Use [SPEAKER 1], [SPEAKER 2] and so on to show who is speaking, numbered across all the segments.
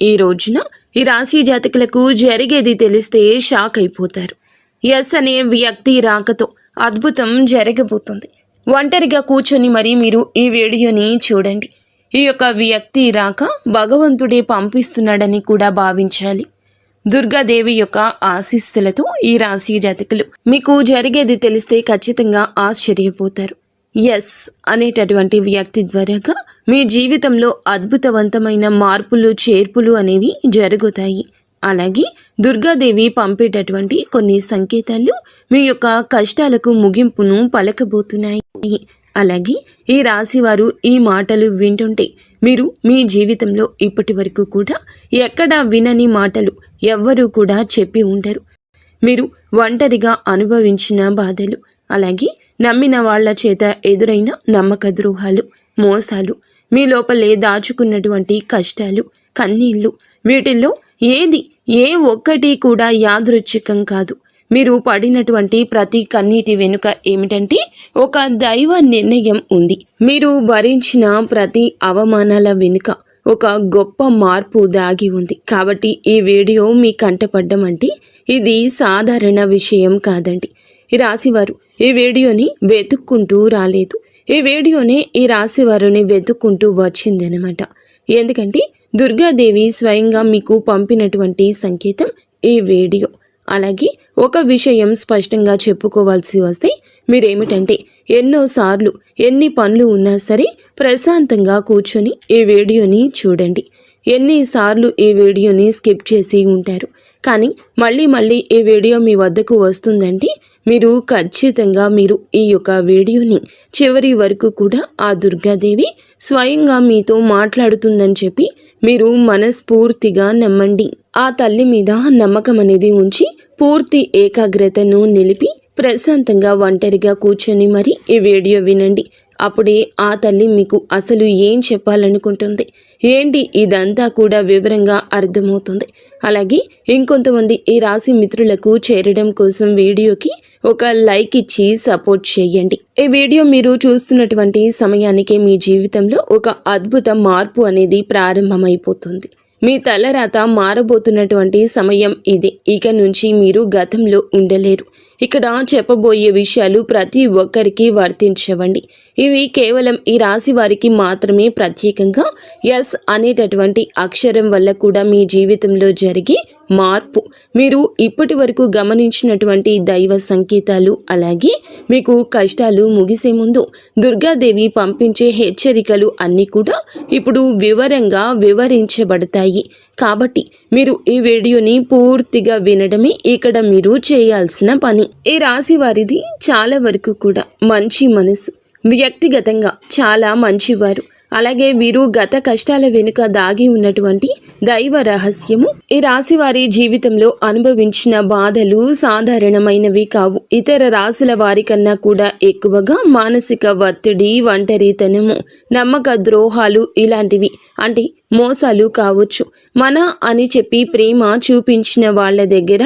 [SPEAKER 1] ఈ రోజున ఈ రాశి జాతకులకు జరిగేది తెలిస్తే షాక్ అయిపోతారు. ఎస్ అనే వ్యక్తి రాకతో అద్భుతం జరగబోతుంది. ఒంటరిగా కూర్చొని మరి మీరు ఈ వీడియోని చూడండి. ఈ యొక్క వ్యక్తి రాక భగవంతుడే పంపిస్తున్నాడని కూడా భావించాలి. దుర్గాదేవి యొక్క ఆశీస్సులతో ఈ రాశి జాతకులు మీకు జరిగేది తెలిస్తే ఖచ్చితంగా ఆశ్చర్యపోతారు. ఎస్ అనేటటువంటి వ్యక్తి ద్వారాగా మీ జీవితంలో అద్భుతవంతమైన మార్పులు చేర్పులు అనేవి జరుగుతాయి. అలాగే దుర్గాదేవి పంపేటటువంటి కొన్ని సంకేతాలు మీ యొక్క కష్టాలకు ముగింపును పలకబోతున్నాయి. అలాగే ఈ రాశివారు ఈ మాటలు వింటుంటే మీరు మీ జీవితంలో ఇప్పటి వరకు కూడా ఎక్కడా వినని మాటలు ఎవ్వరూ కూడా చెప్పి ఉండరు. మీరు ఒంటరిగా అనుభవించిన బాధలు, అలాగే నమ్మిన వాళ్ల చేత ఎదురైన నమ్మక ద్రోహాలు, మోసాలు, మీ లోపలే దాచుకున్నటువంటి కష్టాలు, కన్నీళ్లు, వీటిల్లో ఏ ఒక్కటి కూడా యాదృచ్ఛికం కాదు. మీరు పడినటువంటి ప్రతి కన్నీటి వెనుక ఏమిటంటే ఒక దైవ నిర్ణయం ఉంది. మీరు భరించిన ప్రతి అవమానాల వెనుక ఒక గొప్ప మార్పు దాగి ఉంది. కాబట్టి ఈ వీడియో మీ కంటపడ్డం అంటే ఇది సాధారణ విషయం కాదండి. ఈ రాశివారు ఈ వీడియోని వెతుక్కుంటూ రాలేదు. ఈ వీడియోనే ఈ రాశివారిని వెతుక్కుంటూ వచ్చిందనమాట. ఎందుకంటే దుర్గాదేవి స్వయంగా మీకు పంపినటువంటి సంకేతం ఈ వీడియో. అలాగే ఒక విషయం స్పష్టంగా చెప్పుకోవాల్సి వస్తే మీరేమిటంటే ఎన్నోసార్లు ఎన్ని పనులు ఉన్నా సరే ప్రశాంతంగా కూర్చొని ఈ వీడియోని చూడండి. ఎన్నిసార్లు ఈ వీడియోని స్కిప్ చేసి ఉంటారు. కానీ మళ్ళీ ఈ వీడియో మీ వద్దకు వస్తుందంటే మీరు ఖచ్చితంగా ఈ యొక్క వీడియోని చివరి వరకు కూడా ఆ దుర్గాదేవి స్వయంగా మీతో మాట్లాడుతుందని చెప్పి మీరు మనస్ఫూర్తిగా నమ్మండి. ఆ తల్లి మీద నమ్మకం అనేది ఉంచి పూర్తి ఏకాగ్రతను నిలిపి ప్రశాంతంగా ఒంటరిగా కూర్చొని మరి ఈ వీడియో వినండి. అప్పుడే ఆ తల్లి మీకు అసలు ఏం చెప్పాలనుకుంటుంది ఏంటి ఇదంతా కూడా వివరంగా అర్థమవుతుంది. అలాగే ఇంకొంతమంది ఈ రాశి మిత్రులకు చేరడం కోసం వీడియోకి ఒక లైక్ ఇచ్చి సపోర్ట్ చేయండి. ఈ వీడియో మీరు చూస్తున్నటువంటి సమయానికే మీ జీవితంలో ఒక అద్భుత మార్పు అనేది ప్రారంభమైపోతుంది. మీ తలరాత మారబోతున్నటువంటి సమయం ఇదే. ఇక నుంచి మీరు గతంలో ఉండలేరు. ఇక్కడ చెప్పబోయే విషయాలు ప్రతి ఒక్కరికి వర్తించవండి. ఇవి కేవలం ఈ రాశి వారికి మాత్రమే ప్రత్యేకంగా ఎస్ అనేటటువంటి అక్షరం వల్ల కూడా మీ జీవితంలో జరిగే మార్పు, మీరు ఇప్పటి వరకు గమనించినటువంటి దైవ సంకేతాలు, అలాగే మీకు కష్టాలు ముగిసే ముందు దుర్గాదేవి పంపించే హెచ్చరికలు అన్నీ కూడా ఇప్పుడు వివరంగా వివరించబడతాయి. కాబట్టి మీరు ఈ వీడియోని పూర్తిగా వినడమే ఇక్కడ మీరు చేయాల్సిన పని. ఈ రాశి వారిది చాలా వరకు కూడా మంచి మనసు, వ్యక్తిగతంగా చాలా మంచివారు. అలాగే వీరు గత కష్టాల వెనుక దాగి ఉన్నటువంటి దైవ రహస్యము. ఈ రాశి వారి జీవితంలో అనుభవించిన బాధలు సాధారణమైనవి కావు. ఇతర రాశుల వారి కన్నా కూడా ఎక్కువగా మానసిక ఒత్తిడి, ఒంటరితనము, నమ్మక ద్రోహాలు ఇలాంటివి, అంటే మోసాలు కావచ్చు. మన అని చెప్పి ప్రేమ చూపించిన వాళ్ళ దగ్గర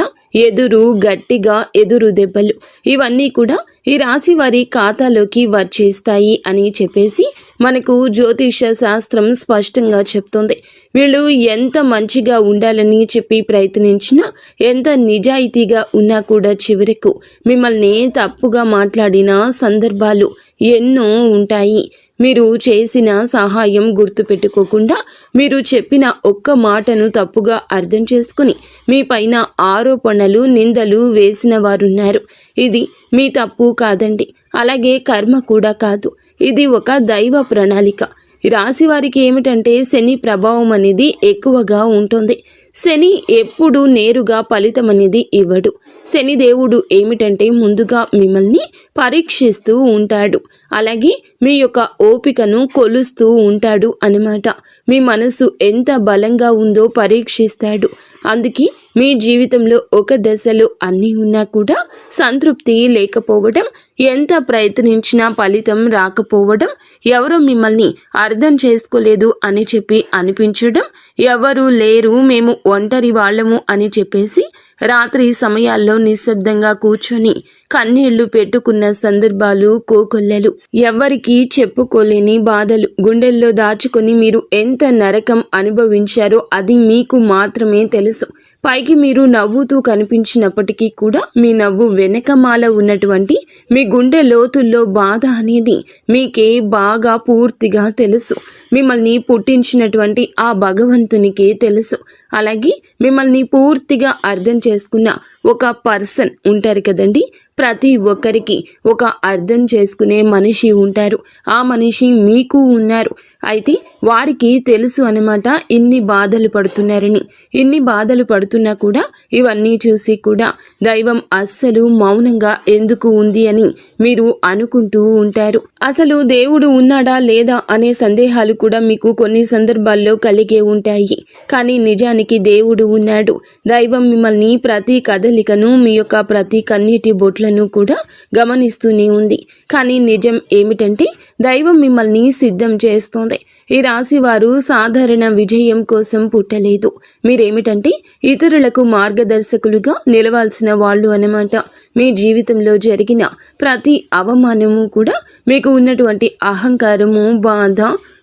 [SPEAKER 1] గట్టిగా ఎదురు దెబ్బలు, ఇవన్నీ కూడా ఈ రాశి వారి ఖాతాలోకి వచ్చేస్తాయి అని చెప్పేసి మనకు జ్యోతిష శాస్త్రం స్పష్టంగా చెప్తుంది. వీళ్ళు ఎంత మంచిగా ఉండాలని చెప్పి ప్రయత్నించినా, ఎంత నిజాయితీగా ఉన్నా కూడా చివరకు మిమ్మల్ని తప్పుగా మాట్లాడిన సందర్భాలు ఎన్నో ఉంటాయి. మీరు చేసిన సహాయం గుర్తుపెట్టుకోకుండా, మీరు చెప్పిన ఒక్క మాటను తప్పుగా అర్థం చేసుకుని మీ పైన ఆరోపణలు, నిందలు వేసిన వారున్నారు. ఇది మీ తప్పు కాదండి, అలాగే కర్మ కూడా కాదు. ఇది ఒక దైవ ప్రణాళిక. రాశి వారికి ఏమిటంటే శని ప్రభావం అనేది ఎక్కువగా ఉంటుంది. శని ఎప్పుడు నేరుగా ఫలితం అనేది ఇవ్వడు. శనిదేవుడు ఏమిటంటే ముందుగా మిమ్మల్ని పరీక్షిస్తూ ఉంటాడు. అలాగే మీ యొక్క ఓపికను కొలుస్తూ ఉంటాడు అన్నమాట. మీ మనసు ఎంత బలంగా ఉందో పరీక్షిస్తాడు. అందుకే మీ జీవితంలో ఒక దశలో అన్నీ ఉన్నా కూడా సంతృప్తి లేకపోవడం, ఎంత ప్రయత్నించినా ఫలితం రాకపోవడం, ఎవరో మిమ్మల్ని అర్థం చేసుకోలేదు అని చెప్పి అనిపించడం, ఎవరు లేరు మేము ఒంటరి వాళ్ళము అని చెప్పేసి రాత్రి సమయాల్లో నిశ్శబ్దంగా కూర్చొని కన్నీళ్లు పెట్టుకున్న సందర్భాలు కోకొల్లలు. ఎవ్వరికీ చెప్పుకోలేని బాధలు గుండెల్లో దాచుకొని మీరు ఎంత నరకం అనుభవించారో అది మీకు మాత్రమే తెలుసు. పైకి మీరు నవ్వుతూ కనిపించినప్పటికీ కూడా మీ నవ్వు వెనకమాల ఉన్నటువంటి మీ గుండె లోతుల్లో బాధ అనేది మీకే బాగా పూర్తిగా తెలుసు. మిమ్మల్ని పుట్టించినటువంటి ఆ భగవంతునికే తెలుసు. అలాగే మిమ్మల్ని పూర్తిగా అర్థం చేసుకున్న ఒక పర్సన్ ఉంటారు కదండి. ప్రతి ఒక్కరికి ఒక అర్థం చేసుకునే మనిషి ఉంటారు. ఆ మనిషి మీకు ఉన్నారు. అయితే వారికి తెలుసు అన్నమాట ఇన్ని బాధలు పడుతున్నారని. ఇన్ని బాధలు పడుతున్నా కూడా ఇవన్నీ చూసి కూడా దైవం అస్సలు మౌనంగా ఎందుకు ఉంది అని మీరు అనుకుంటూ ఉంటారు. అసలు దేవుడు ఉన్నాడా లేదా అనే సందేహాలు కూడా మీకు కొన్ని సందర్భాల్లో కలిగే ఉంటాయి. కానీ నిజానికి దేవుడు ఉన్నాడు. దైవం మిమ్మల్ని ప్రతి కదలికను, మీ యొక్క ప్రతి కన్నీటి బొట్లను కూడా గమనిస్తూనే ఉంది. కానీ నిజం ఏమిటంటే దైవం మిమ్మల్ని సిద్ధం చేస్తోంది. ఈ రాశి వారు సాధారణ విజయం కోసం పుట్టలేదు. మీరేమిటంటే ఇతరులకు మార్గదర్శకులుగా నిలవాల్సిన వాళ్ళు అన్నమాట. మీ జీవితంలో జరిగిన ప్రతి అవమానము కూడా మీకు ఉన్నటువంటి అహంకారము, బాధ,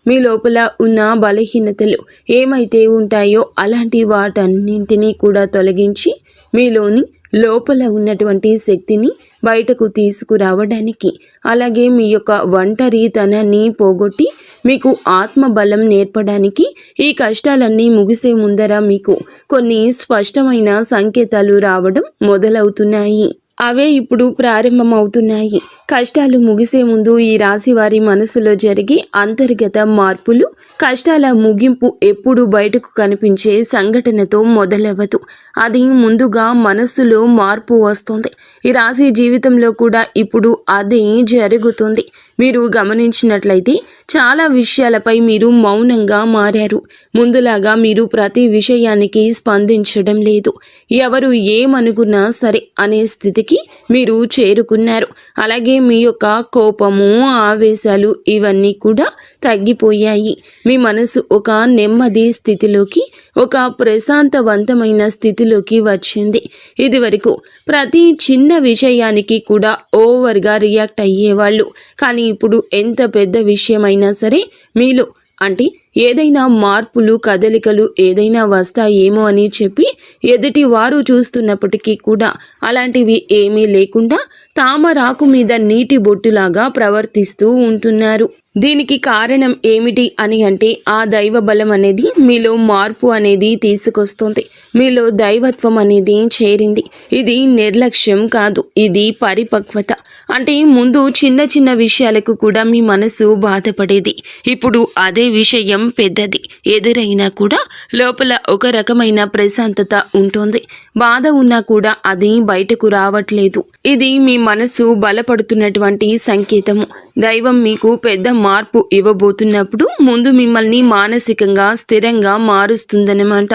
[SPEAKER 1] మీ లోపల ఉన్న బలహీనతలు ఏమైతే ఉంటాయో అలాంటి వాటన్నింటినీ కూడా తొలగించి మీలోని లోపల ఉన్నటువంటి శక్తిని బయటకు తీసుకురావడానికి, అలాగే మీ యొక్క ఒంటరితనాన్ని పోగొట్టి మీకు ఆత్మబలం నేర్పడానికి ఈ కష్టాలన్నీ ముగిసే ముందర మీకు కొన్ని స్పష్టమైన సంకేతాలు రావడం మొదలవుతున్నాయి. అవే ఇప్పుడు ప్రారంభమవుతున్నాయి. కష్టాలు ముగిసే ముందు ఈ రాశి వారి మనసులో జరిగే అంతర్గత మార్పులు, కష్టాల ముగింపు ఎప్పుడు బయటకు కనిపించే సంఘటనతో మొదలవ్వదు. అది ముందుగా మనస్సులో మార్పు వస్తుంది. ఈ రాశి జీవితంలో కూడా ఇప్పుడు అదే జరుగుతుంది. మీరు గమనించినట్లయితే చాలా విషయాలపై మీరు మౌనంగా మారారు. ముందులాగా మీరు ప్రతి విషయానికి స్పందించడం లేదు. ఎవరు ఏమనుకున్నా సరే అనే స్థితికి మీరు చేరుకున్నారు. అలాగే మీ యొక్క కోపము, ఆవేశాలు ఇవన్నీ కూడా తగ్గిపోయాయి. మీ మనసు ఒక నెమ్మది స్థితిలోకి, ఒక ప్రశాంతవంతమైన స్థితిలోకి వచ్చింది. ఇది వరకు ప్రతి చిన్న విషయానికి కూడా ఓవర్గా రియాక్ట్ అయ్యేవాళ్ళు. కానీ ఇప్పుడు ఎంత పెద్ద విషయమైనా సరే మీలో అంటే ఏదైనా మార్పులు, కదలికలు ఏదైనా వస్తాయేమో అని చెప్పి ఎదుటి వారు చూస్తున్నప్పటికీ కూడా అలాంటివి ఏమీ లేకుండా తామరాకు మీద నీటి బొట్టులాగా ప్రవర్తిస్తూ ఉంటున్నారు. దీనికి కారణం ఏమిటి అని అంటే ఆ దైవ బలం అనేది మీలో మార్పు అనేది తీసుకొస్తుంది. మీలో దైవత్వం అనేది చేరింది. ఇది నిర్లక్ష్యం కాదు, ఇది పరిపక్వత. అంటే ముందు చిన్న చిన్న విషయాలకు కూడా మీ మనసు బాధపడేది. ఇప్పుడు అదే విషయం పెద్దది ఎదురైనా కూడా లోపల ఒక రకమైన ప్రశాంతత ఉంటుంది. బాధ ఉన్నా కూడా అది బయటకు రావట్లేదు. ఇది మీ మనసు బలపడుతున్నటువంటి సంకేతము. దైవం మీకు పెద్ద మార్పు ఇవ్వబోతున్నప్పుడు ముందు మిమ్మల్ని మానసికంగా స్థిరంగా మారుస్తుందన్నమాట.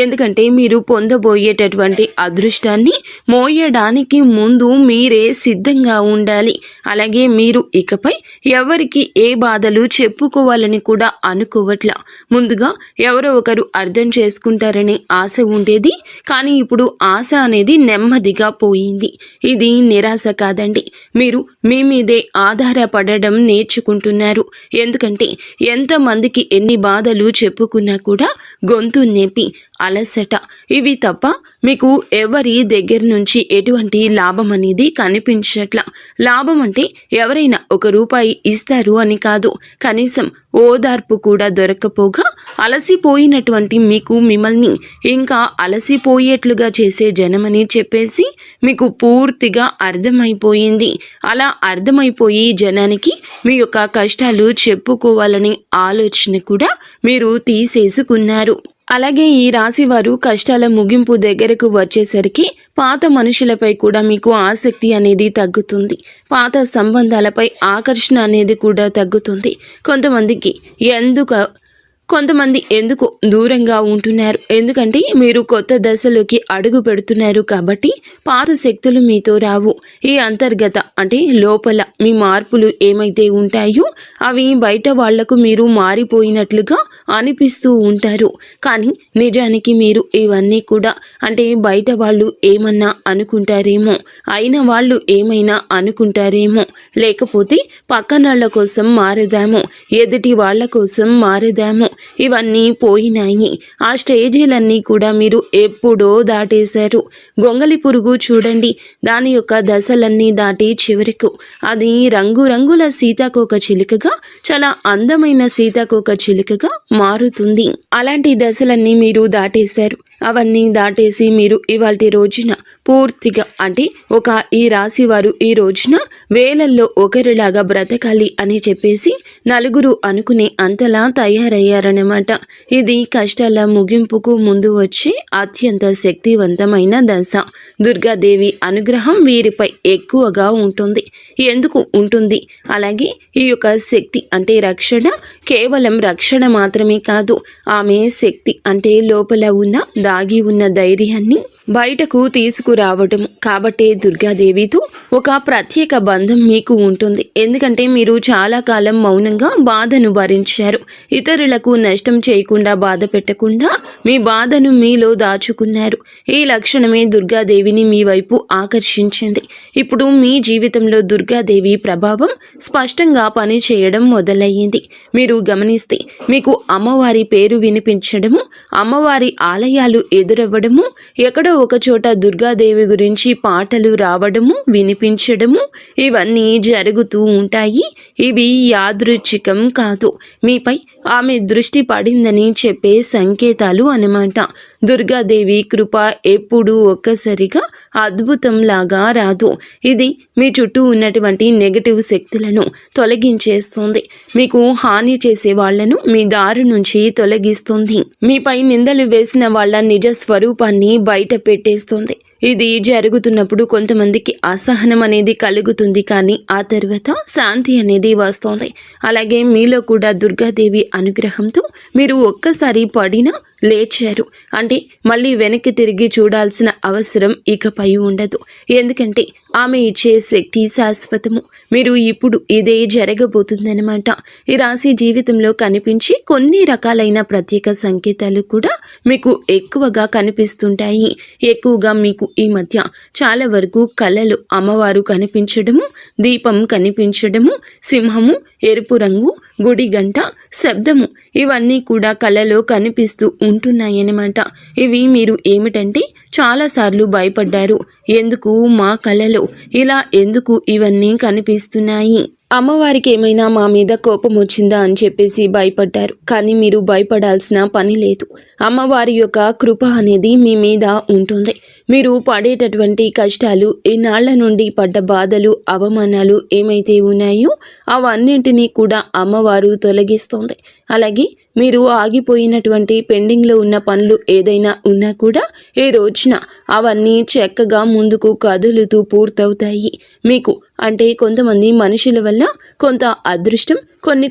[SPEAKER 1] ఎందుకంటే మీరు పొందబోయేటటువంటి అదృష్టాన్ని మోయడానికి ముందు మీరే సిద్ధంగా ఉండాలి. అలాగే మీరు ఇకపై ఎవరికి ఏ బాధలు చెప్పుకోవాలని కూడా అనుకోవట్లా. ముందుగా ఎవరో ఒకరు అర్థం చేసుకుంటారని ఆశ ఉండేది. కానీ ఇప్పుడు ఆశ అనేది నెమ్మదిగా పోయింది. ఇది నిరాశ కాదండి. మీరు మీ మీదే ఆధారపడడం నేర్చుకుంటున్నారు. ఎందుకంటే ఎంతమందికి ఎన్ని బాధలు చెప్పుకున్నా కూడా గొంతు నొప్పి, అలసట ఇవి తప్ప మీకు ఎవరి దగ్గర నుంచి ఎటువంటి లాభం అనేది కనిపించట్లా. లాభం అంటే ఎవరైనా ₹1 ఇస్తారు అని కాదు, కనీసం ఓదార్పు కూడా దొరకపోగా అలసిపోయినటువంటి మీకు మిమ్మల్ని ఇంకా అలసిపోయేట్లుగా చేసే జనమని చెప్పేసి మీకు పూర్తిగా అర్థమైపోయింది. అలా అర్థమైపోయి జనానికి మీ యొక్క కష్టాలు చెప్పుకోవాలని ఆలోచన కూడా మీరు తీసేసుకున్నారు. అలాగే ఈ రాశి వారు కష్టాల ముగింపు దగ్గరకు వచ్చేసరికి పాత మనుషులపై కూడా మీకు ఆసక్తి అనేది తగ్గుతుంది. పాత సంబంధాలపై ఆకర్షణ అనేది కూడా తగ్గుతుంది. కొంతమంది ఎందుకు దూరంగా ఉంటున్నారు, ఎందుకంటే మీరు కొత్త దశలోకి అడుగు పెడుతున్నారు కాబట్టి పాత శక్తులు మీతో రావు. ఈ అంతర్గత అంటే లోపల మీ మార్పులు ఏమైతే ఉంటాయో అవి బయట వాళ్లకు మీరు మారిపోయినట్లుగా అనిపిస్తూ ఉంటారు. కానీ నిజానికి మీరు ఇవన్నీ కూడా అంటే బయట వాళ్ళు ఏమన్నా అనుకుంటారేమో, అయిన వాళ్ళు ఏమైనా అనుకుంటారేమో, లేకపోతే పక్కనాళ్ల కోసం మారేదామో, ఎదుటి వాళ్ళ కోసం మారేదామో, ఇవన్నీ పోయినాయి. ఆ స్టేజీలన్నీ కూడా మీరు ఎప్పుడో దాటేశారు. గొంగలి పురుగు చూడండి, దాని యొక్క దశలన్నీ దాటి చివరకు అది రంగురంగుల సీతాకోక చిలుకగా, చాలా అందమైన సీతాకోక చిలుకగా మారుతుంది. అలాంటి దశలన్నీ మీరు దాటేశారు. అవన్నీ దాటేసి మీరు ఇవాల్టి రోజున పూర్తిగా అంటే ఈ రాశి వారు ఈ రోజున వేలల్లో ఒకరిలాగా బ్రతకాలి అని చెప్పేసి నలుగురు అనుకునే అంతలా తయారయ్యారన్నమాట. ఇది కష్టాల ముగింపుకు ముందు వచ్చే అత్యంత శక్తివంతమైన దశ. దుర్గాదేవి అనుగ్రహం వీరిపై ఎక్కువగా ఉంటుంది. ఎందుకు ఉంటుంది? అలాగే ఈ యొక్క శక్తి అంటే రక్షణ కేవలం రక్షణ మాత్రమే కాదు, ఆమె శక్తి అంటే లోపల ఉన్న దాగి ఉన్న ధైర్యాన్ని బయటకు తీసుకురావటం. కాబట్టి దుర్గాదేవితో ఒక ప్రత్యేక బంధం మీకు ఉంటుంది. ఎందుకంటే మీరు చాలా కాలం మౌనంగా బాధను భరించారు. ఇతరులకు నష్టం చేయకుండా, బాధ పెట్టకుండా మీ బాధను మీలో దాచుకున్నారు. ఈ లక్షణమే దుర్గాదేవిని మీ వైపు ఆకర్షించింది. ఇప్పుడు మీ జీవితంలో దుర్గాదేవి ప్రభావం స్పష్టంగా పనిచేయడం మొదలయ్యింది. మీరు గమనిస్తే మీకు అమ్మవారి పేరు వినిపించడము, అమ్మవారి ఆలయాలు ఎదురవ్వడము, ఎక్కడో ఒక చోట దుర్గాదేవి గురించి పాటలు రావడము, వినిపించడము, ఇవన్నీ జరుగుతూ ఉంటాయి. ఇవి యాదృచ్ఛికం కాదు, మీపై ఆమె దృష్టి పడిందని చెప్పే సంకేతాలు అన్నమాట. దుర్గాదేవి కృప ఎప్పుడూ ఒక్కసారిగా అద్భుతంలాగా రాదు. ఇది మీ చుట్టూ ఉన్నటువంటి నెగటివ్ శక్తులను తొలగించేస్తుంది. మీకు హాని చేసే వాళ్లను మీ దారి నుంచి తొలగిస్తుంది. మీపై నిందలు వేసిన వాళ్ళ నిజ స్వరూపాన్ని బయట పెట్టేస్తుంది. ఇది జరుగుతున్నప్పుడు కొంతమందికి అసహనం అనేది కలుగుతుంది, కానీ ఆ తర్వాత శాంతి అనేది వస్తుంది. అలాగే మీలో కూడా దుర్గాదేవి అనుగ్రహంతో మీరు ఒక్కసారి పడినా లేచారు అంటే మళ్ళీ వెనక్కి తిరిగి చూడాల్సిన అవసరం ఇకపై ఉండదు. ఎందుకంటే ఆమె ఇచ్చే శక్తి శాశ్వతము. మీరు ఇప్పుడు ఇదే జరగబోతుందన్నమాట. ఈ రాశి జీవితంలో కనిపించి కొన్ని రకాలైన ప్రత్యేక సంకేతాలు కూడా మీకు ఎక్కువగా కనిపిస్తుంటాయి. ఎక్కువగా మీకు ఈ మధ్య చాలా వరకు కళలు అమ్మవారు కనిపించడము, దీపం కనిపించడము, సింహము, ఎరుపు రంగు, గుడి గంట, శబ్దము, ఇవన్నీ కూడా కళలో కనిపిస్తూ ఉంటున్నాయన్నమాట. ఇవి మీరు ఏమిటంటే చాలాసార్లు భయపడ్డారు. ఎందుకు మా కళలో ఇలా ఎందుకు ఇవన్నీ కనిపిస్తున్నాయి, అమ్మవారికి ఏమైనా మా మీద కోపం వచ్చిందా అని చెప్పేసి భయపడ్డారు. కానీ మీరు భయపడాల్సిన పని లేదు. అమ్మవారి యొక్క కృప అనేది మీ మీద ఉంటుంది. మీరు పడేటటువంటి కష్టాలు, ఈనాళ్ల నుండి పడ్డ బాధలు, అవమానాలు ఏమైతే ఉన్నాయో అవన్నింటినీ కూడా అమ్మవారు తొలగిస్తుంది. అలాగే మీరు ఆగిపోయినటువంటి పెండింగ్లో ఉన్న పనులు ఏదైనా ఉన్నా కూడా ఈ రోజున అవన్నీ చక్కగా ముందుకు కదులుతూ పూర్తవుతాయి. మీకు అంటే కొంతమంది మనుషుల వల్ల కొంత అదృష్టం,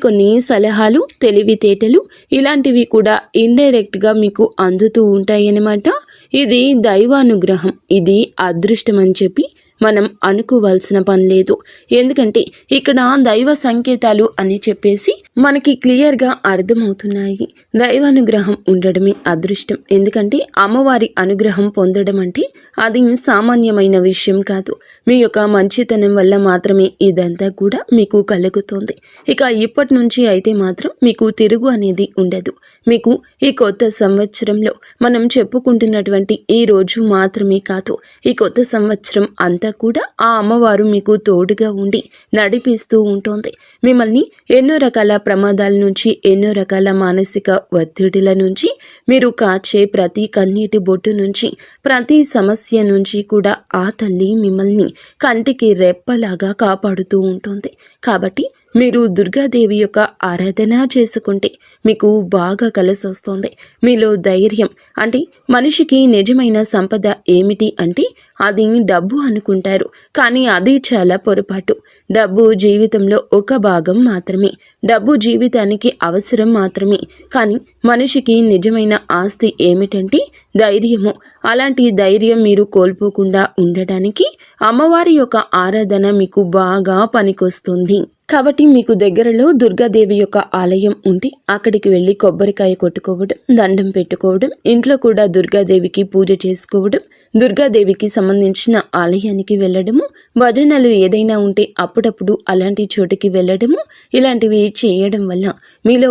[SPEAKER 1] కొన్ని సలహాలు, తెలివితేటలు ఇలాంటివి కూడా ఇండైరెక్ట్గా మీకు అందుతూ ఉంటాయన్నమాట. ఇది దైవానుగ్రహం, ఇది అదృష్టం అని చెప్పి మనం అనుకోవాల్సిన పని లేదు. ఎందుకంటే ఇక్కడ దైవ సంకేతాలు అని చెప్పేసి మనకి క్లియర్గా అర్థమవుతున్నాయి. దైవానుగ్రహం ఉండడమే అదృష్టం. ఎందుకంటే అమ్మవారి అనుగ్రహం పొందడం అంటే అది సామాన్యమైన విషయం కాదు. మీ యొక్క మంచితనం వల్ల మాత్రమే ఇదంతా కూడా మీకు కలుగుతుంది. ఇక ఇప్పటి నుంచి అయితే మాత్రం మీకు తిరుగు అనేది ఉండదు. మీకు ఈ కొత్త సంవత్సరంలో మనం చెప్పుకుంటున్నటువంటి ఈ రోజు మాత్రమే కాదు, ఈ కొత్త సంవత్సరం అంతా కూడా ఆ అమ్మవారు మీకు తోడుగా ఉండి నడిపిస్తూ ఉంటుంది. మిమ్మల్ని ఎన్నో రకాల ప్రమాదాల నుంచి, ఎన్నో రకాల మానసిక ఒత్తిడిల నుంచి, మీరు కాచే ప్రతి కన్నీటి బొట్టు నుంచి, ప్రతి సమస్య నుంచి కూడా ఆ తల్లి మిమ్మల్ని కంటికి రెప్పలాగా కాపాడుతూ ఉంటుంది. కాబట్టి మీరు దుర్గాదేవి యొక్క ఆరాధన చేసుకుంటే మీకు బాగా కలిసి వస్తుంది. మీలో ధైర్యం అంటే మనిషికి నిజమైన సంపద ఏమిటి అంటే అది డబ్బు అనుకుంటారు, కానీ అది చాలా పొరపాటు. డబ్బు జీవితంలో ఒక భాగం మాత్రమే, డబ్బు జీవితానికి అవసరం మాత్రమే. కానీ మనిషికి నిజమైన ఆస్తి ఏమిటంటే ధైర్యము. అలాంటి ధైర్యం మీరు కోల్పోకుండా ఉండడానికి అమ్మవారి యొక్క ఆరాధన మీకు బాగా పనికొస్తుంది. కాబట్టి మీకు దగ్గరలో దుర్గాదేవి యొక్క ఆలయం ఉంటే అక్కడికి వెళ్ళి కొబ్బరికాయ కొట్టుకోవడం, దండం పెట్టుకోవడం, ఇంట్లో కూడా దుర్గాదేవికి పూజ చేసుకోవడం, దుర్గాదేవికి సంబంధించిన ఆలయానికి వెళ్ళడము, భజనలు ఏదైనా ఉంటే అప్పుడప్పుడు అలాంటి చోటుకి వెళ్ళడము, ఇలాంటివి చేయడం వల్ల మీలో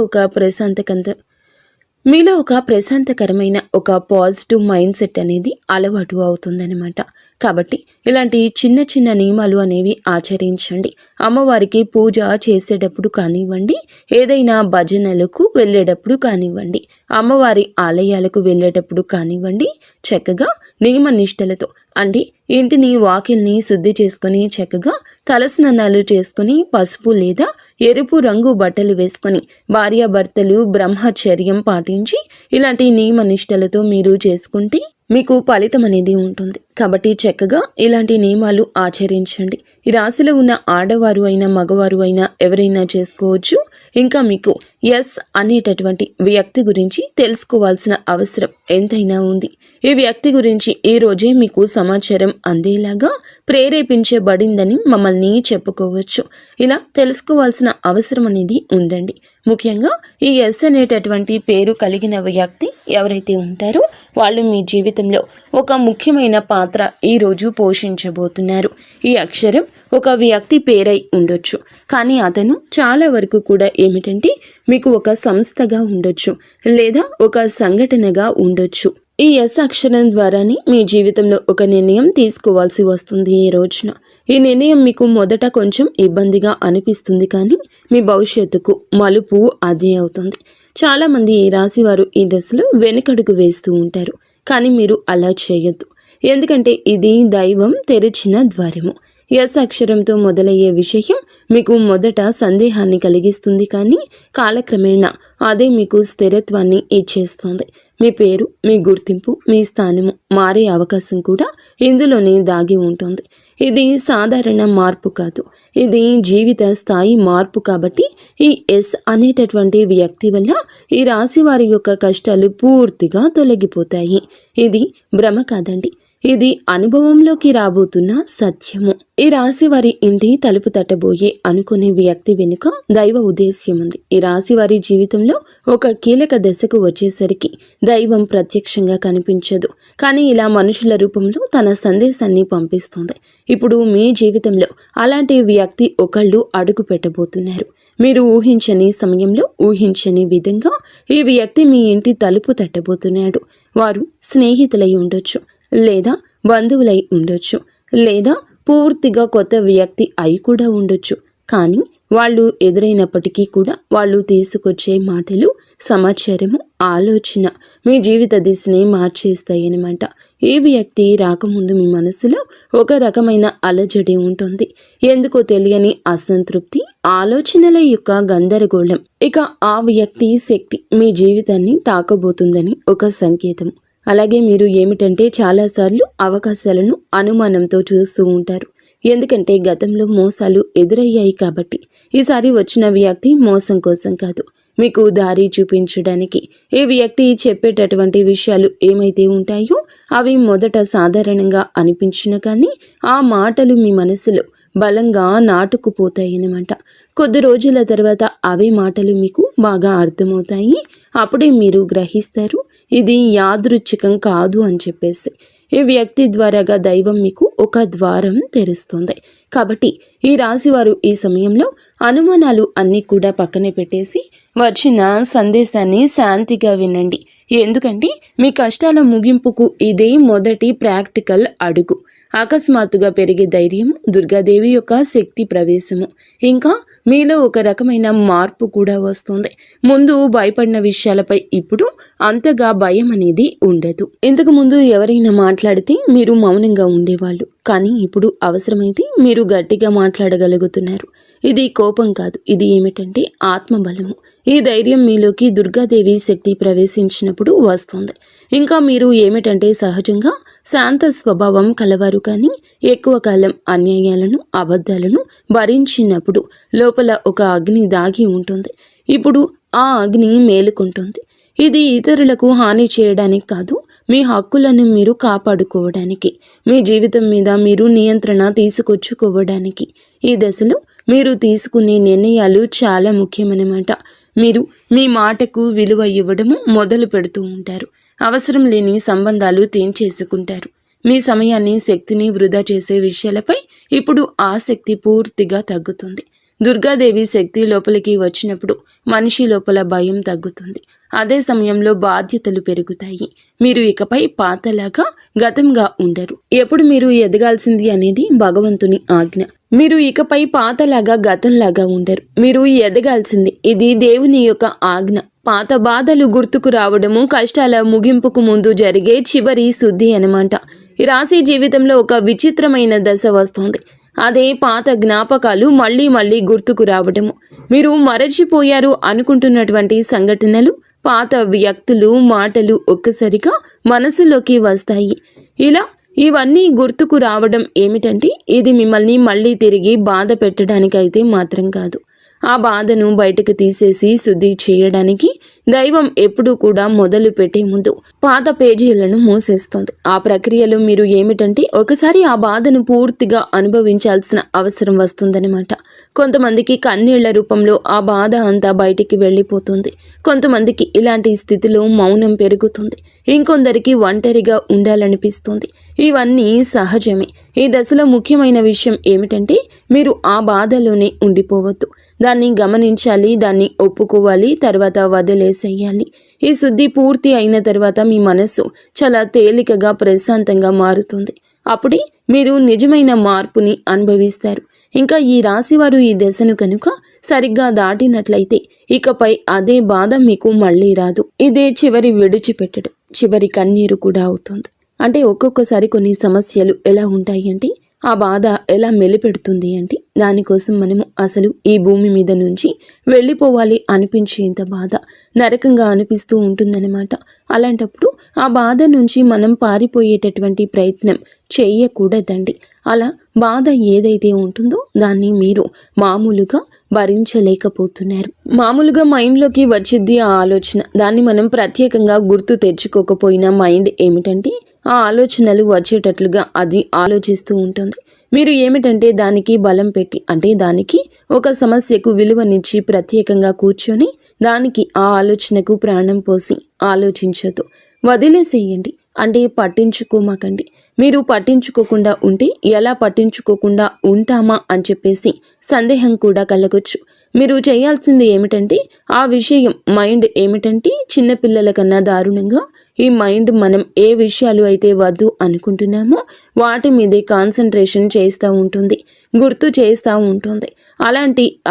[SPEAKER 1] ఒక ప్రశాంతకరమైన ఒక పాజిటివ్ మైండ్ సెట్ అనేది అలవాటు అవుతుందన్నమాట. కాబట్టి ఇలాంటి చిన్న చిన్న నియమాలు అనేవి ఆచరించండి. అమ్మవారికి పూజ చేసేటప్పుడు కానివ్వండి, ఏదైనా భజనలకు వెళ్ళేటప్పుడు కానివ్వండి, అమ్మవారి ఆలయాలకు వెళ్ళేటప్పుడు కానివ్వండి, చక్కగా నియమ నిష్టలతో అంటే ఇంటిని వాకిల్ని శుద్ధి చేసుకుని చక్కగా తలస్నానాలు చేసుకుని పసుపు లేదా ఎరుపు రంగు బట్టలు వేసుకొని భార్యాభర్తలు బ్రహ్మచర్యం పాటించి ఇలాంటి నియమ నిష్టలతో మీరు చేసుకుంటే మీకు ఫలితం అనేది ఉంటుంది. కాబట్టి చక్కగా ఇలాంటి నియమాలు ఆచరించండి. ఈ రాశిలో ఉన్న ఆడవారు అయినా మగవారు అయినా ఎవరైనా చేసుకోవచ్చు. ఇంకా మీకు ఎస్ అనేటటువంటి వ్యక్తి గురించి తెలుసుకోవాల్సిన అవసరం ఎంతైనా ఉంది. ఈ వ్యక్తి గురించి ఈ రోజే మీకు సమాచారం అందేలాగా ప్రేరేపించబడిందని మమ్మల్ని చెప్పుకోవచ్చు. ఇలా తెలుసుకోవాల్సిన అవసరం అనేది ఉందండి. ముఖ్యంగా ఈ ఎస్ అనేటటువంటి పేరు కలిగిన వ్యక్తి ఎవరైతే ఉంటారో వాళ్ళు మీ జీవితంలో ఒక ముఖ్యమైన పాత్ర ఈరోజు పోషించబోతున్నారు. ఈ అక్షరం ఒక వ్యక్తి పేరై ఉండొచ్చు, కానీ అతను చాలా వరకు కూడా ఏమిటంటే మీకు ఒక సంస్థగా ఉండొచ్చు లేదా ఒక సంఘటనగా ఉండొచ్చు. ఈ ఎస్ అక్షరం ద్వారానే మీ జీవితంలో ఒక నిర్ణయం తీసుకోవాల్సి వస్తుంది. ఈ రోజున ఈ నిర్ణయం మీకు మొదట కొంచెం ఇబ్బందిగా అనిపిస్తుంది, కానీ మీ భవిష్యత్తుకు మలుపు అదే అవుతుంది. చాలామంది ఈ రాశి వారు ఈ దశలో వెనుకడుగు వేస్తూ ఉంటారు, కానీ మీరు అలా చేయొద్దు. ఎందుకంటే ఇది దైవం తెరిచిన ద్వారము. ఎస్ అక్షరంతో మొదలయ్యే విషయం మీకు మొదట సందేహాన్ని కలిగిస్తుంది, కానీ కాలక్రమేణా అదే మీకు స్థిరత్వాన్ని ఇచ్చేస్తుంది. మీ పేరు, మీ గుర్తింపు, మీ స్థానము మారే అవకాశం కూడా ఇందులోనే దాగి ఉంటుంది. ఇది సాధారణ మార్పు కాదు, ఇది జీవిత స్థాయి మార్పు. కాబట్టి ఈ ఎస్ అనేటటువంటి వ్యక్తి వల్ల ఈ రాశి వారి యొక్క కష్టాలు పూర్తిగా తొలగిపోతాయి. ఇది భ్రమ కాదండి, ఇది అనుభవంలోకి రాబోతున్న సత్యము. ఈ రాశి వారి ఇంటి తలుపు తట్టబోయే అనుకునే వ్యక్తి వెనుక దైవ ఉద్దేశ్యం ఉంది. ఈ రాశి వారి జీవితంలో ఒక కీలక దశకు వచ్చేసరికి దైవం ప్రత్యక్షంగా కనిపించదు, కానీ ఇలా మనుషుల రూపంలో తన సందేశాన్ని పంపిస్తుంది. ఇప్పుడు మీ జీవితంలో అలాంటి వ్యక్తి ఒకళ్ళు అడుగు పెట్టబోతున్నారు. మీరు ఊహించని సమయంలో ఊహించని విధంగా ఈ వ్యక్తి మీ ఇంటి తలుపు తట్టబోతున్నాడు. వారు స్నేహితులై ఉండొచ్చు, లేదా బంధువులై ఉండొచ్చు, లేదా పూర్తిగా కొత్త వ్యక్తి అయి కూడా ఉండొచ్చు. కానీ వాళ్ళు ఎదురైనప్పటికీ కూడా వాళ్ళు తీసుకొచ్చే మాటలు, సమాచారము, ఆలోచన మీ జీవిత దిశని మార్చేస్తాయన్నమాట. ఈ వ్యక్తి రాకముందు మీ మనసులో ఒక రకమైన అలజడి ఉంటుంది. ఎందుకో తెలియని అసంతృప్తి, ఆలోచనల యొక్క గందరగోళం. ఇక ఆ వ్యక్తి శక్తి మీ జీవితాన్ని తాకబోతుందని ఒక సంకేతం. అలాగే మీరు ఏమిటంటే చాలాసార్లు అవకాశాలను అనుమానంతో చూస్తూ ఉంటారు. ఎందుకంటే గతంలో మోసాలు ఎదురయ్యాయి కాబట్టి. ఈసారి వచ్చిన వ్యక్తి మోసం కోసం కాదు, మీకు దారి చూపించడానికి. ఈ వ్యక్తి చెప్పేటటువంటి విషయాలు ఏమైతే ఉంటాయో అవి మొదట సాధారణంగా అనిపించిన కానీ ఆ మాటలు మీ మనసులో బలంగా నాటుకుపోతాయన్నమాట. కొద్ది రోజుల తర్వాత అవే మాటలు మీకు బాగా అర్థమవుతాయి. అప్పుడే మీరు గ్రహిస్తారు ఇది యాదృచ్ఛికం కాదు అని చెప్పేసి. ఈ వ్యక్తి ద్వారాగా దైవం మీకు ఒక ద్వారం తెరుస్తుంది. కాబట్టి ఈ రాశివారు ఈ సమయంలో అనుమానాలు అన్నీ కూడా పక్కనే పెట్టేసి వచ్చిన సందేశాన్ని శాంతిగా వినండి. ఎందుకంటే మీ కష్టాల ముగింపుకు ఇదే మొదటి ప్రాక్టికల్ అడుగు. అకస్మాత్తుగా పెరిగే ధైర్యం, దుర్గాదేవి యొక్క శక్తి ప్రవేశము, ఇంకా మీలో ఒక రకమైన మార్పు కూడా వస్తుంది. ముందు భయపడిన విషయాలపై ఇప్పుడు అంతగా భయం అనేది ఉండదు. ఇంతకు ముందు ఎవరైనా మాట్లాడితే మీరు మౌనంగా ఉండేవాళ్ళు, కానీ ఇప్పుడు అవసరమైతే మీరు గట్టిగా మాట్లాడగలుగుతున్నారు. ఇది కోపం కాదు, ఇది ఏమిటంటే ఆత్మబలము. ఈ ధైర్యం మీలోకి దుర్గాదేవి శక్తి ప్రవేశించినప్పుడు వస్తుంది. ఇంకా మీరు ఏమిటంటే సహజంగా శాంత స్వభావం కలవారు, కానీ ఎక్కువ కాలం అన్యాయాలను అబద్ధాలను భరించినప్పుడు లోపల ఒక అగ్ని దాగి ఉంటుంది. ఇప్పుడు ఆ అగ్ని మేలుకుంటుంది. ఇది ఇతరులకు హాని చేయడానికి కాదు, మీ హక్కులను మీరు కాపాడుకోవడానికి, మీ జీవితం మీద మీరు నియంత్రణ తీసుకొచ్చుకోవడానికి. ఈ దశలో మీరు తీసుకునే నిర్ణయాలు చాలా ముఖ్యమన్నమాట. మీరు మీ మాటకు విలువ ఇవ్వడము మొదలు పెడుతూ ఉంటారు. అవసరం లేని సంబంధాలు తెంచేసుకుంటారు. మీ సమయాన్ని శక్తిని వృధా చేసే విషయాలపై ఇప్పుడు ఆసక్తి పూర్తిగా తగ్గుతుంది. దుర్గాదేవి శక్తి లోపలికి వచ్చినప్పుడు మనిషి లోపల భయం తగ్గుతుంది. అదే సమయంలో బాధ్యతలు పెరుగుతాయి. మీరు ఇకపై పాతలాగా గతంగా ఉండరు. ఎప్పుడు మీరు ఎదగాల్సింది అనేది భగవంతుని ఆజ్ఞ. మీరు ఇకపై పాతలాగా గతంలాగా ఉండరు. మీరు ఎదగాల్సింది, ఇది దేవుని యొక్క ఆజ్ఞ. పాత బాధలు గుర్తుకు రావడము కష్టాల ముగింపుకు ముందు జరిగే చివరి శుద్ధి అన్నమాట. ఈ రాశి జీవితంలో ఒక విచిత్రమైన దశ వస్తుంది. అదే పాత జ్ఞాపకాలు మళ్ళీ మళ్ళీ గుర్తుకు రావడము. మీరు మరచిపోయారు అనుకుంటున్నటువంటి సంఘటనలు, పాత వ్యక్తులు, మాటలు ఒక్కసారిగా మనసులోకి వస్తాయి. ఇలా ఇవన్నీ గుర్తుకు రావడం ఏమిటంటే ఇది మిమ్మల్ని మళ్ళీ తిరిగి బాధ పెట్టడానికైతే మాత్రం కాదు. ఆ బాధను బయటకు తీసేసి శుద్ధి చేయడానికి దైవం ఎప్పుడూ కూడా మొదలు పెట్టే ముందు పాత పేజీలను మూసేస్తుంది. ఆ ప్రక్రియలో మీరు ఏమిటంటే ఒకసారి ఆ బాధను పూర్తిగా అనుభవించాల్సిన అవసరం వస్తుందన్నమాట. కొంతమందికి కన్నీళ్ల రూపంలో ఆ బాధ అంతా బయటికి వెళ్ళిపోతుంది. కొంతమందికి ఇలాంటి స్థితిలో మౌనం పెరుగుతుంది. ఇంకొందరికి ఒంటరిగా ఉండాలనిపిస్తుంది. ఇవన్నీ సహజమే. ఈ దశలో ముఖ్యమైన విషయం ఏమిటంటే మీరు ఆ బాధలోనే ఉండిపోవద్దు. దాన్ని గమనించాలి, దాన్ని ఒప్పుకోవాలి, తర్వాత వదిలేసేయాలి. ఈ శుద్ధి పూర్తి అయిన తర్వాత మీ మనస్సు చాలా తేలికగా ప్రశాంతంగా మారుతుంది. అప్పుడే మీరు నిజమైన మార్పుని అనుభవిస్తారు. ఇంకా ఈ రాశివారు ఈ దశను కనుక సరిగ్గా దాటినట్లయితే ఇకపై అదే బాధ మీకు మళ్ళీ రాదు. ఇదే చివరి విడిచిపెట్టడం, చివరి కన్నీరు కూడా అవుతుంది. అంటే ఒక్కొక్కసారి కొన్ని సమస్యలు ఎలా ఉంటాయి అంటే ఆ బాధ ఎలా మెలిపెడుతుంది అంటే దానికోసం మనము అసలు ఈ భూమి మీద నుంచి వెళ్ళిపోవాలి అనిపించేంత బాధ నరకంగా అనిపిస్తూ ఉంటుందన్నమాట. అలాంటప్పుడు ఆ బాధ నుంచి మనం పారిపోయేటటువంటి ప్రయత్నం చేయకూడదండి. అలా బాధ ఏదైతే ఉంటుందో దాన్ని మీరు మామూలుగా భరించలేకపోతున్నారు. మామూలుగా మైండ్లోకి వచ్చింది ఆ ఆలోచన. దాన్ని మనం ప్రత్యేకంగా గుర్తు తెచ్చుకోకపోయినా మైండ్ ఏమిటంటే ఆ ఆలోచనలు వచ్చేటట్లుగా అది ఆలోచిస్తూ ఉంటుంది. మీరు ఏమిటంటే దానికి బలం పెట్టి, అంటే దానికి ఒక సమస్యకు విలువనిచ్చి ప్రత్యేకంగా కూర్చొని దానికి ఆ ఆలోచనకు ప్రాణం పోసి ఆలోచించదు, వదిలేసేయండి. అంటే పట్టించుకోమాకండి. మీరు పట్టించుకోకుండా ఉంటే ఎలా పట్టించుకోకుండా ఉంటామా అని చెప్పేసి సందేహం కూడా కలగొచ్చు. మీరు చేయాల్సింది ఏమిటంటే ఆ విషయం మైండ్ ఏమిటంటే చిన్నపిల్లల కన్నా దారుణంగా ఈ మైండ్ మనం ఏ విషయాలు అయితే వద్దు అనుకుంటున్నామో వాటి మీదే కాన్సన్ట్రేషన్ చేస్తూ ఉంటుంది, గుర్తు చేస్తూ ఉంటుంది.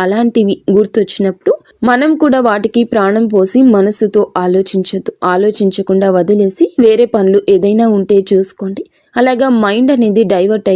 [SPEAKER 1] అలాంటివి గుర్తొచ్చినప్పుడు మనం కూడా వాటికి ప్రాణం పోసి మనసుతో ఆలోచించొద్దు. ఆలోచించకుండా వదిలేసి వేరే పనులు ఏదైనా ఉంటే చూసుకోండి. అలాగా మైండ్ అనేది డైవర్ట్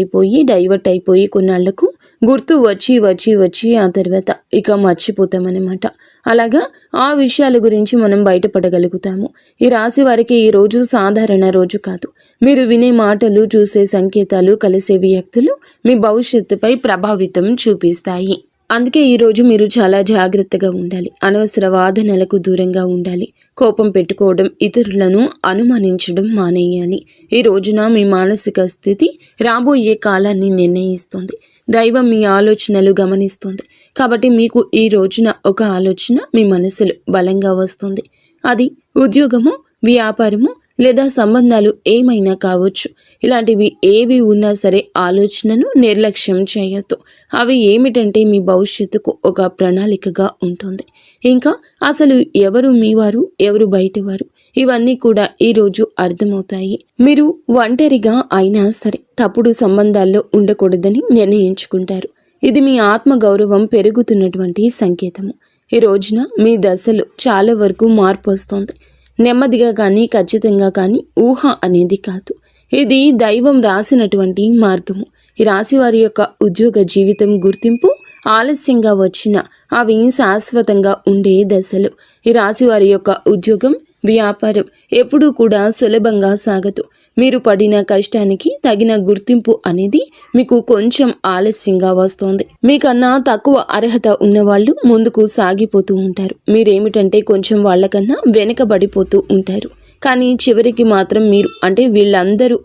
[SPEAKER 1] అయిపోయి కొన్నాళ్లకు గుర్తు వచ్చి ఆ తర్వాత ఇక మర్చిపోతామన్నమాట. అలాగా ఆ విషయాల గురించి మనం బయటపడగలుగుతాము. ఈ రాశి వారికి ఈ రోజు సాధారణ రోజు కాదు. మీరు వినే మాటలు, చూసే సంకేతాలు, కలిసే వ్యక్తులు మీ భవిష్యత్తుపై ప్రభావితం చూపిస్తాయి. అందుకే ఈరోజు మీరు చాలా జాగ్రత్తగా ఉండాలి. అనవసర వాదనలకు దూరంగా ఉండాలి. కోపం పెట్టుకోవడం, ఇతరులను అనుమానించడం మానేయాలి. ఈ రోజున మీ మానసిక స్థితి రాబోయే కాలాన్ని నిర్ణయిస్తుంది. దైవం మీ ఆలోచనలు గమనిస్తుంది. కాబట్టి మీకు ఈ రోజున ఒక ఆలోచన మీ మనసులో బలంగా వస్తుంది. అది ఉద్యోగము, వ్యాపారము లేదా సంబంధాలు ఏమైనా కావచ్చు. ఇలాంటివి ఏవి ఉన్నా సరే ఆలోచనను నిర్లక్ష్యం చేయొద్దు. అవి ఏమిటంటే మీ భవిష్యత్తుకు ఒక ప్రణాళికగా ఉంటుంది. ఇంకా అసలు ఎవరు మీవారు, ఎవరు బయటవారు, ఇవన్నీ కూడా ఈరోజు అర్థమవుతాయి. మీరు ఒంటరిగా అయినా సరే తప్పుడు సంబంధాల్లో ఉండకూడదని నిర్ణయించుకుంటారు. ఇది మీ ఆత్మగౌరవం పెరుగుతున్నటువంటి సంకేతము. ఈ రోజున మీ దశలో చాలా వరకు మార్పు వస్తుంది. నెమ్మదిగా కానీ ఖచ్చితంగా కానీ ఊహ అనేది కాదు. ఇది దైవం రాసినటువంటి మార్గము. ఈ రాశి వారి యొక్క ఉద్యోగ జీవితం గుర్తింపు ఆలస్యంగా వచ్చిన అవి శాశ్వతంగా ఉండే దశలు. ఈ రాశి వారి యొక్క ఉద్యోగం వ్యాపారం ఎప్పుడూ కూడా సులభంగా సాగదు. మీరు పడిన కష్టానికి తగిన గుర్తింపు అనేది మీకు కొంచెం ఆలస్యంగా వస్తుంది. మీకన్నా తక్కువ అర్హత ఉన్నవాళ్ళు ముందుకు సాగిపోతూ ఉంటారు. మీరేమిటంటే కొంచెం వాళ్ళకన్నా వెనకబడిపోతూ ఉంటారు. కానీ చివరికి మాత్రం మీరు వీళ్ళందరూ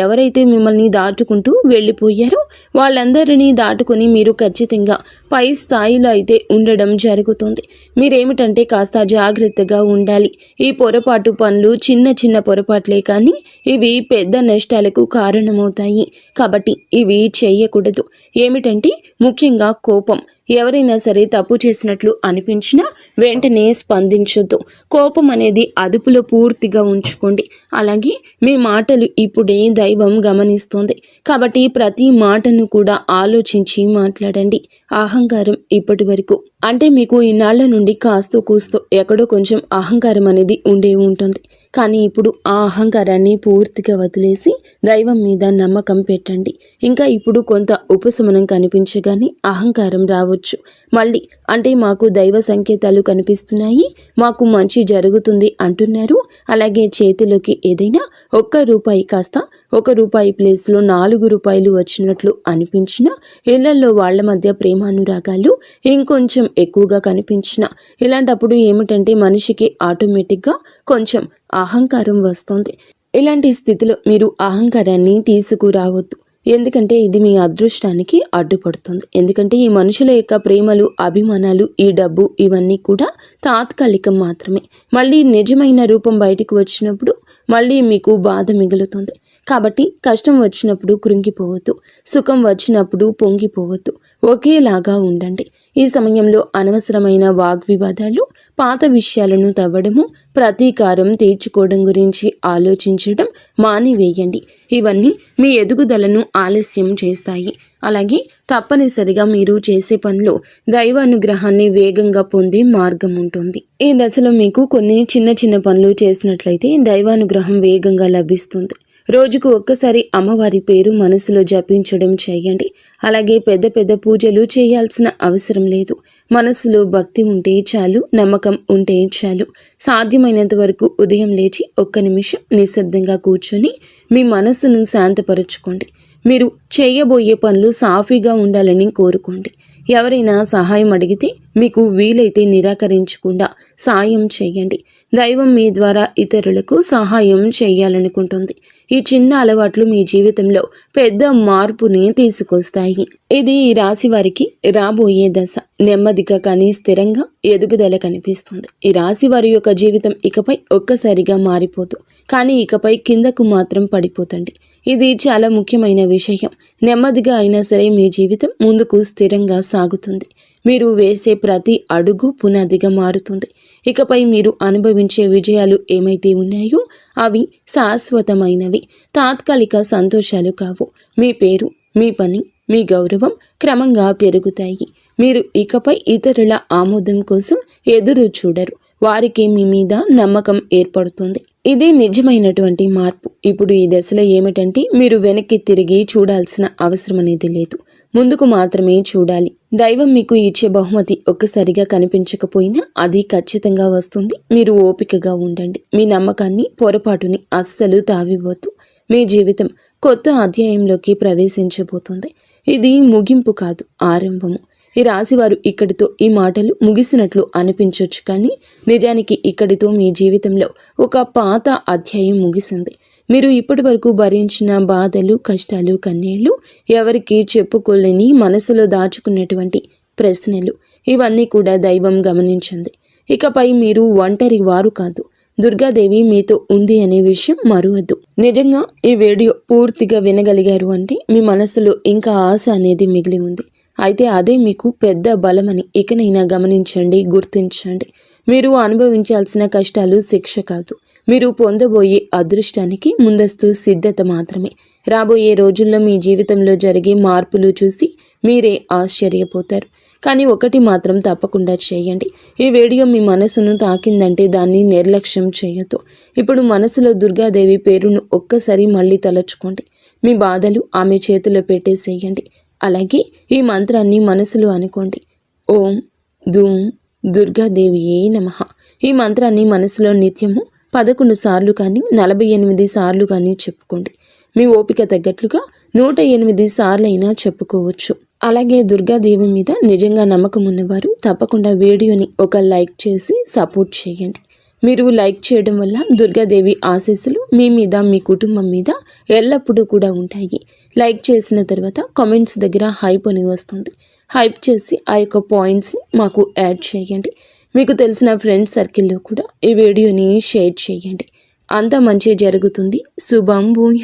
[SPEAKER 1] ఎవరైతే మిమ్మల్ని దాటుకుంటూ వెళ్ళిపోయారో వాళ్ళందరినీ దాటుకొని మీరు ఖచ్చితంగా పై స్థాయిలో అయితే ఉండడం జరుగుతుంది. మీరేమిటంటే కాస్త జాగ్రత్తగా ఉండాలి. ఈ పొరపాటు పనులు చిన్న చిన్న పొరపాట్లే కానీ ఇవి పెద్ద నష్టాలకు కారణమవుతాయి. కాబట్టి ఇవి చేయకూడదు. ఏమిటంటే ముఖ్యంగా కోపం. ఎవరైనా సరే తప్పు చేసినట్లు అనిపించినా వెంటనే స్పందించొద్దు. కోపం అనేది అదుపులో పూర్తిగా ఉంచుకోండి. అలాగే మీ మాటలు ఇప్పుడే దైవం గమనిస్తోంది. కాబట్టి ప్రతి మాటను కూడా ఆలోచించి మాట్లాడండి. అహంకారం ఇప్పటి వరకు మీకు ఇన్నాళ్ల నుండి కాస్తో కూస్తో ఎక్కడో కొంచెం అహంకారం అనేది ఉండే ఉంటుంది. కానీ ఇప్పుడు ఆ అహంకారాన్ని పూర్తిగా వదిలేసి దైవం మీద నమ్మకం పెట్టండి. ఇంకా ఇప్పుడు కొంత ఉపశమనం కనిపించగానే అహంకారం రావచ్చు. మళ్ళీ మాకు దైవ సంకేతాలు కనిపిస్తున్నాయి, మాకు మంచి జరుగుతుంది అంటున్నారు. అలాగే చేతిలోకి ఏదైనా ₹1 కాస్త ₹1 ప్లేస్లో ₹4 వచ్చినట్లు అనిపించిన, ఇళ్లలో వాళ్ల మధ్య ప్రేమానురాగాలు ఇంకొంచెం ఎక్కువగా కనిపించిన, ఇలాంటప్పుడు ఏమిటంటే మనిషికి ఆటోమేటిక్గా కొంచెం అహంకారం వస్తుంది. ఇలాంటి స్థితిలో మీరు అహంకారాన్ని తీసుకురావద్దు. ఎందుకంటే ఇది మీ అదృష్టానికి అడ్డుపడుతుంది. ఎందుకంటే ఈ మనుషుల యొక్క ప్రేమలు, అభిమానాలు, ఈ డబ్బు ఇవన్నీ కూడా తాత్కాలికం మాత్రమే. మళ్ళీ నిజమైన రూపం బయటికి వచ్చినప్పుడు మళ్ళీ మీకు బాధ మిగులుతుంది. కాబట్టి కష్టం వచ్చినప్పుడు కృంగిపోవద్దు, సుఖం వచ్చినప్పుడు పొంగిపోవద్దు. ఒకేలాగా ఉండండి. ఈ సమయంలో అనవసరమైన వాగ్వివాదాలు, పాత విషయాలను తవ్వడము, ప్రతీకారం తీర్చుకోవడం గురించి ఆలోచించడం మానివేయండి. ఇవన్నీ మీ ఎదుగుదలను ఆలస్యం చేస్తాయి. అలాగే తప్పనిసరిగా మీరు చేసే పనిలో దైవానుగ్రహాన్ని వేగంగా పొందే మార్గం ఉంటుంది. ఈ దశలో మీకు కొన్ని చిన్న చిన్న పనులు చేసినట్లయితే దైవానుగ్రహం వేగంగా లభిస్తుంది. రోజుకు ఒక్కసారి అమ్మవారి పేరు మనసులో జపించడం చేయండి. అలాగే పెద్ద పెద్ద పూజలు చేయాల్సిన అవసరం లేదు. మనసులో భక్తి ఉంటే చాలు, నమ్మకం ఉంటే చాలు. సాధ్యమైనంత వరకు ఉదయం లేచి 1 నిమిషం నిశ్శబ్దంగా కూర్చొని మీ మనసును శాంతపరచుకోండి. మీరు చేయబోయే పనులు సాఫీగా ఉండాలని కోరుకోండి. ఎవరైనా సహాయం అడిగితే మీకు వీలైతే నిరాకరించకుండా సాయం చేయండి. దైవం మీ ద్వారా ఇతరులకు సహాయం చేయాలనుకుంటుంది. ఈ చిన్న అలవాట్లు మీ జీవితంలో పెద్ద మార్పుని తీసుకొస్తాయి. ఇది ఈ రాశి వారికి రాబోయే దశ. నెమ్మదిగా కానీ స్థిరంగా ఎదుగుదల కనిపిస్తుంది. ఈ రాశి వారి యొక్క జీవితం ఇకపై ఒక్కసారిగా మారిపోదు, కానీ ఇకపై కిందకు మాత్రం పడిపోతండి. ఇది చాలా ముఖ్యమైన విషయం. నెమ్మదిగా అయినా సరే మీ జీవితం ముందుకు స్థిరంగా సాగుతుంది. మీరు వేసే ప్రతి అడుగు పునాదిగా మారుతుంది. ఇకపై మీరు అనుభవించే విజయాలు ఏమైతే ఉన్నాయో అవి శాశ్వతమైనవి, తాత్కాలిక సంతోషాలు కావు. మీ పేరు, మీ పని, మీ గౌరవం క్రమంగా పెరుగుతాయి. మీరు ఇకపై ఇతరుల ఆమోదం కోసం ఎదురు చూడరు. వారికి మీ మీద నమ్మకం ఏర్పడుతుంది. ఇది నిజమైనటువంటి మార్పు. ఇప్పుడు ఈ దశలో ఏమిటంటే మీరు వెనక్కి తిరిగి చూడాల్సిన అవసరం అనేది లేదు, ముందుకు మాత్రమే చూడాలి. దైవం మీకు ఇచ్చే బహుమతి ఒక్కసారిగా కనిపించకపోయినా అది ఖచ్చితంగా వస్తుంది. మీరు ఓపికగా ఉండండి. మీ నమ్మకాన్ని, పొరపాటుని అస్సలు తావివ్వద్దు. మీ జీవితం కొత్త అధ్యాయంలోకి ప్రవేశించబోతుంది. ఇది ముగింపు కాదు, ఆరంభము. ఈ రాశివారు ఇక్కడితో ఈ మాటలు ముగిసినట్లు అనిపించవచ్చు, కానీ నిజానికి ఇక్కడితో మీ జీవితంలో ఒక పాత అధ్యాయం ముగిసింది. మీరు ఇప్పటి వరకు భరించిన బాధలు, కష్టాలు, కన్నీళ్లు, ఎవరికి చెప్పుకోలేని మనసులో దాచుకున్నటువంటి ప్రశ్నలు, ఇవన్నీ కూడా దైవం గమనించింది. ఇకపై మీరు ఒంటరి వారు కాదు. దుర్గాదేవి మీతో ఉంది అనే విషయం మరువద్దు. నిజంగా ఈ వీడియో పూర్తిగా వినగలిగారు అంటే మీ మనసులో ఇంకా ఆశ అనేది మిగిలి ఉంది. అయితే అదే మీకు పెద్ద బలమని ఇకనైనా గమనించండి, గుర్తించండి. మీరు అనుభవించాల్సిన కష్టాలు శిక్ష కాదు, మీరు పొందబోయే అదృష్టానికి ముందస్తు సిద్ధత మాత్రమే. రాబోయే రోజుల్లో మీ జీవితంలో జరిగే మార్పులు చూసి మీరే ఆశ్చర్యపోతారు. కానీ ఒకటి మాత్రం తప్పకుండా చేయండి. ఈ వీడియో మీ మనసును తాకిందంటే దాన్ని నిర్లక్ష్యం చేయొద్దు. ఇప్పుడు మనసులో దుర్గాదేవి పేరును ఒక్కసారి మళ్ళీ తలుచుకోండి. మీ బాధలు ఆమె చేతిలో పెట్టేసేయండి. అలాగే ఈ మంత్రాన్ని మనసులో అనుకోండి. ఓం ధూం దుర్గాదేవియే నమః. ఈ మంత్రాన్ని మనసులో నిత్యము 11 సార్లు కానీ 48 సార్లు కానీ చెప్పుకోండి. మీ ఓపిక తగ్గట్లుగా 108 సార్లైనా చెప్పుకోవచ్చు. అలాగే దుర్గాదేవి మీద నిజంగా నమ్మకం ఉన్నవారు తప్పకుండా వీడియోని ఒక లైక్ చేసి సపోర్ట్ చేయండి. మీరు లైక్ చేయడం వల్ల దుర్గాదేవి ఆశీస్సులు మీ మీద మీ కుటుంబం మీద ఎల్లప్పుడూ కూడా ఉంటాయి. లైక్ చేసిన తర్వాత కామెంట్స్ దగ్గర హైప్ అని వస్తుంది. హైప్ చేసి ఆ యొక్క పాయింట్స్ని మాకు యాడ్ చేయండి. మీకు తెలిసిన ఫ్రెండ్స్ సర్కిల్లో కూడా ఈ వీడియోని షేర్ చేయండి. అంతా మంచి జరుగుతుంది. శుభం భూయః.